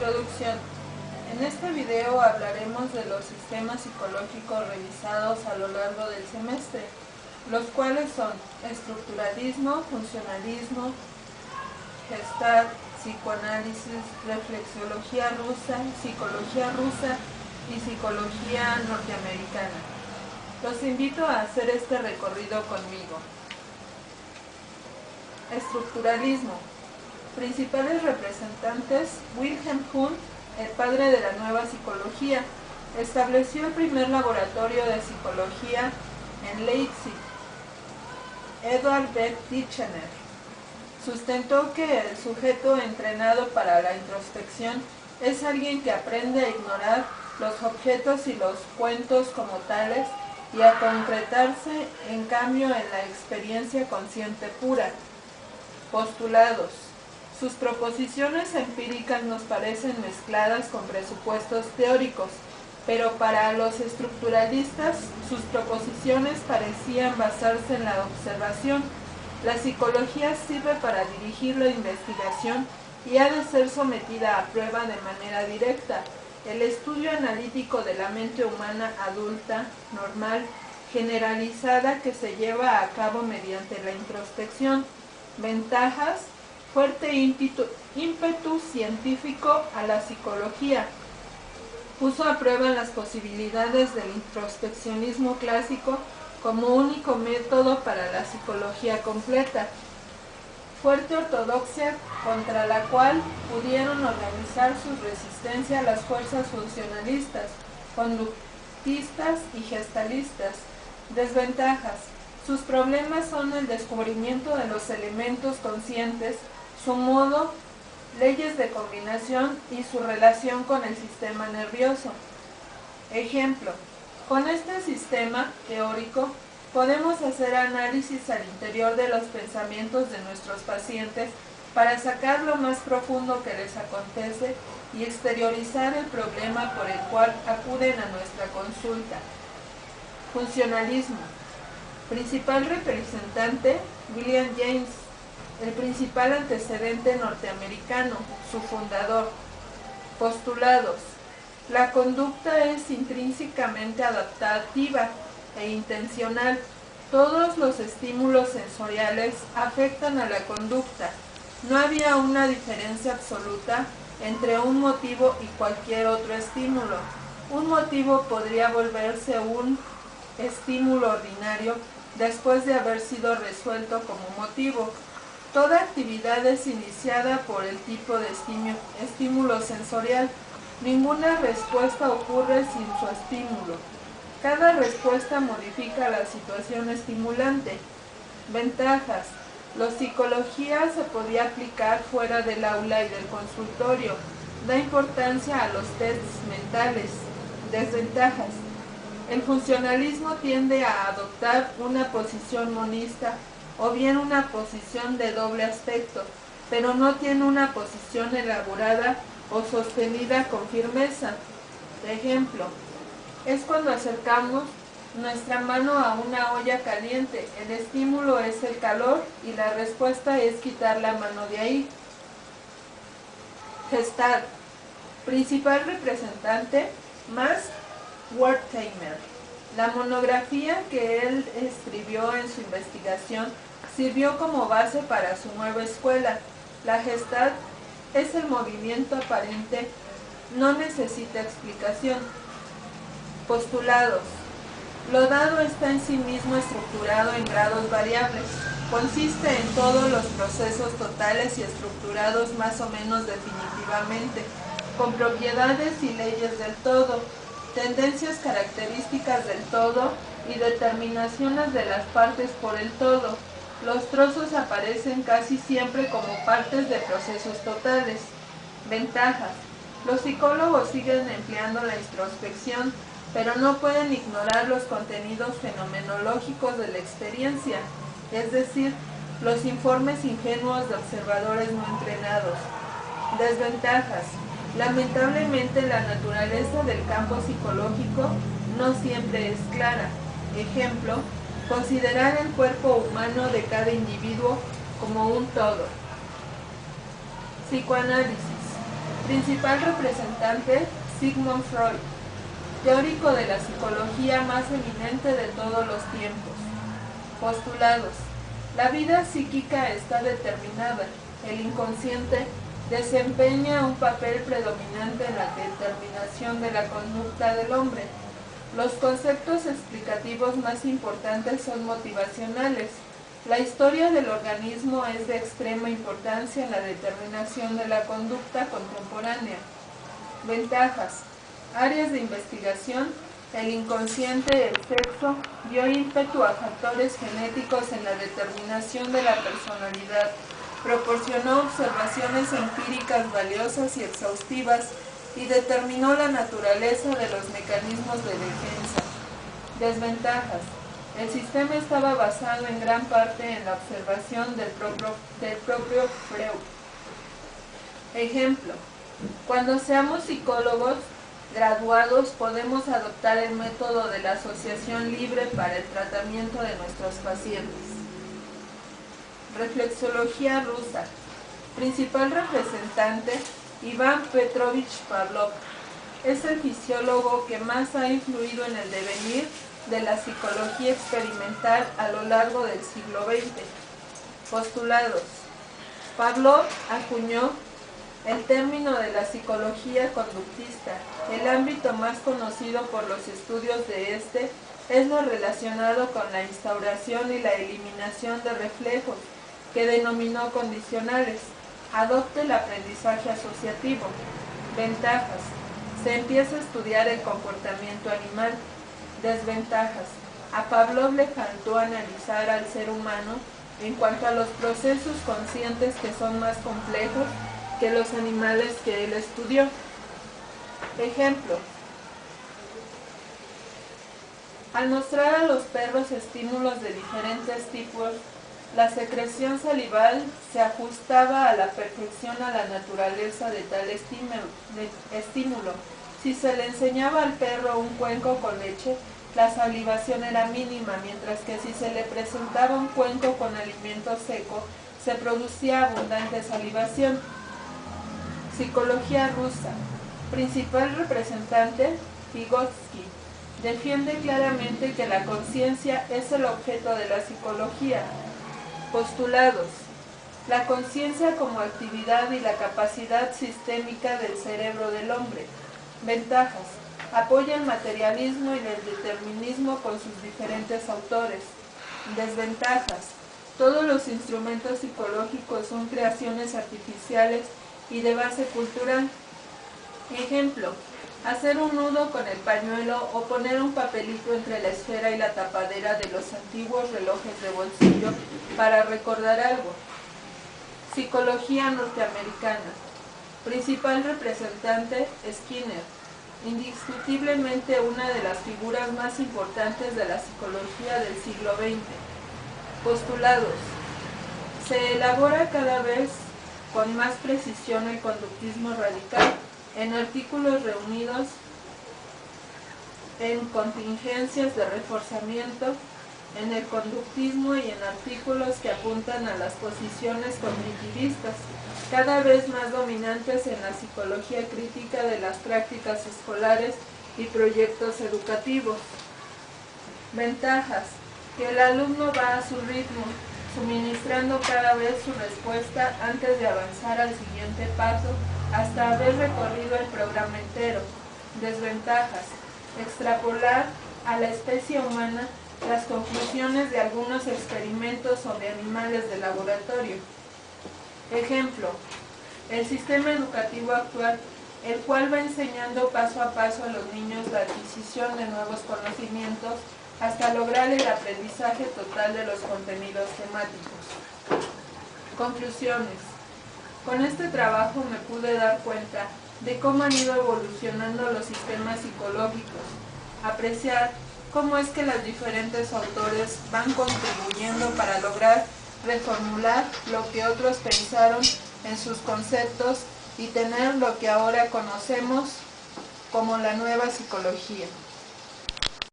Introducción. En este video hablaremos de los sistemas psicológicos revisados a lo largo del semestre, los cuales son estructuralismo, funcionalismo, Gestalt, psicoanálisis, reflexiología rusa y psicología norteamericana. Los invito a hacer este recorrido conmigo. Estructuralismo. Principales representantes: Wilhelm Wundt, el padre de la nueva psicología, estableció el primer laboratorio de psicología en Leipzig. Edward Beck Titchener sustentó que el sujeto entrenado para la introspección es alguien que aprende a ignorar los objetos y los cuentos como tales y a concretarse en cambio en la experiencia consciente pura. Postulados. Sus proposiciones empíricas nos parecen mezcladas con presupuestos teóricos, pero para los estructuralistas sus proposiciones parecían basarse en la observación. La psicología sirve para dirigir la investigación y ha de ser sometida a prueba de manera directa. El estudio analítico de la mente humana adulta, normal, generalizada que se lleva a cabo mediante la introspección. Ventajas: fuerte ímpetu científico a la psicología. Puso a prueba las posibilidades del introspeccionismo clásico como único método para la psicología completa. Fuerte ortodoxia contra la cual pudieron organizar su resistencia a las fuerzas funcionalistas, conductistas y gestalistas. Desventajas: sus problemas son el descubrimiento de los elementos conscientes, su modo, leyes de combinación y su relación con el sistema nervioso. Ejemplo: con este sistema teórico podemos hacer análisis al interior de los pensamientos de nuestros pacientes para sacar lo más profundo que les acontece y exteriorizar el problema por el cual acuden a nuestra consulta. Funcionalismo. Principal representante: William James, el principal antecedente norteamericano, su fundador. Postulados. La conducta es intrínsecamente adaptativa e intencional. Todos los estímulos sensoriales afectan a la conducta. No había una diferencia absoluta entre un motivo y cualquier otro estímulo. Un motivo podría volverse un estímulo ordinario después de haber sido resuelto como motivo. Toda actividad es iniciada por el tipo de estímulo sensorial. Ninguna respuesta ocurre sin su estímulo. Cada respuesta modifica la situación estimulante. Ventajas: la psicología se podía aplicar fuera del aula y del consultorio. Da importancia a los tests mentales. Desventajas: el funcionalismo tiende a adoptar una posición monista o bien una posición de doble aspecto, pero no tiene una posición elaborada o sostenida con firmeza. Ejemplo: es cuando acercamos nuestra mano a una olla caliente, el estímulo es el calor y la respuesta es quitar la mano de ahí. Gestalt. Principal representante: Max Wertheimer. La monografía que él escribió en su investigación sirvió como base para su nueva escuela. La Gestalt es el movimiento aparente, no necesita explicación. Postulados. Lo dado está en sí mismo estructurado en grados variables. Consiste en todos los procesos totales y estructurados más o menos definitivamente, con propiedades y leyes del todo, tendencias características del todo y determinaciones de las partes por el todo. Los trozos aparecen casi siempre como partes de procesos totales. Ventajas: los psicólogos siguen empleando la introspección, pero no pueden ignorar los contenidos fenomenológicos de la experiencia, es decir, los informes ingenuos de observadores no entrenados. Desventajas: lamentablemente la naturaleza del campo psicológico no siempre es clara. Ejemplo: considerar el cuerpo humano de cada individuo como un todo. Psicoanálisis. Principal representante, Sigmund Freud, teórico de la psicología más eminente de todos los tiempos. Postulados. La vida psíquica está determinada. El inconsciente desempeña un papel predominante en la determinación de la conducta del hombre. Los conceptos explicativos más importantes son motivacionales. La historia del organismo es de extrema importancia en la determinación de la conducta contemporánea. Ventajas. Áreas de investigación. El inconsciente, el sexo, dio ímpetu a factores genéticos en la determinación de la personalidad. Proporcionó observaciones empíricas valiosas y exhaustivas y determinó la naturaleza de los mecanismos de defensa. Desventajas. El sistema estaba basado en gran parte en la observación del propio Freud. Ejemplo. Cuando seamos psicólogos graduados podemos adoptar el método de la asociación libre para el tratamiento de nuestros pacientes. Reflexología rusa. Principal representante, Iván Petrovich Pavlov. Es el fisiólogo que más ha influido en el devenir de la psicología experimental a lo largo del siglo XX. Postulados. Pavlov acuñó el término de la psicología conductista. El ámbito más conocido por los estudios de este es lo relacionado con la instauración y la eliminación de reflejos, que denominó condicionales. Adopta el aprendizaje asociativo. Ventajas. Se empieza a estudiar el comportamiento animal. Desventajas. A Pavlov le faltó analizar al ser humano en cuanto a los procesos conscientes que son más complejos que los animales que él estudió. Ejemplo. Al mostrar a los perros estímulos de diferentes tipos, la secreción salival se ajustaba a la perfección a la naturaleza de tal estímulo. Si se le enseñaba al perro un cuenco con leche, la salivación era mínima, mientras que si se le presentaba un cuenco con alimento seco, se producía abundante salivación. Psicología rusa. Principal representante, Vygotsky. Defiende claramente que la conciencia es el objeto de la psicología. Postulados. La conciencia como actividad y la capacidad sistémica del cerebro del hombre. Ventajas. Apoya el materialismo y el determinismo con sus diferentes autores. Desventajas. Todos los instrumentos psicológicos son creaciones artificiales y de base cultural. Ejemplo. Hacer un nudo con el pañuelo o poner un papelito entre la esfera y la tapadera de los antiguos relojes de bolsillo para recordar algo. Psicología norteamericana. Principal representante, Skinner. Indiscutiblemente una de las figuras más importantes de la psicología del siglo XX. Postulados. Se elabora cada vez con más precisión el conductismo radical en artículos reunidos en contingencias de reforzamiento, en el conductismo y en artículos que apuntan a las posiciones cognitivistas, cada vez más dominantes en la psicología crítica de las prácticas escolares y proyectos educativos. Ventajas. Que el alumno va a su ritmo, suministrando cada vez su respuesta antes de avanzar al siguiente paso hasta haber recorrido el programa entero. Desventajas. Extrapolar a la especie humana las conclusiones de algunos experimentos sobre animales de laboratorio. Ejemplo. El sistema educativo actual, el cual va enseñando paso a paso a los niños la adquisición de nuevos conocimientos hasta lograr el aprendizaje total de los contenidos temáticos. Conclusiones. Con este trabajo me pude dar cuenta de cómo han ido evolucionando los sistemas psicológicos, apreciar cómo es que los diferentes autores van contribuyendo para lograr reformular lo que otros pensaron en sus conceptos y tener lo que ahora conocemos como la nueva psicología.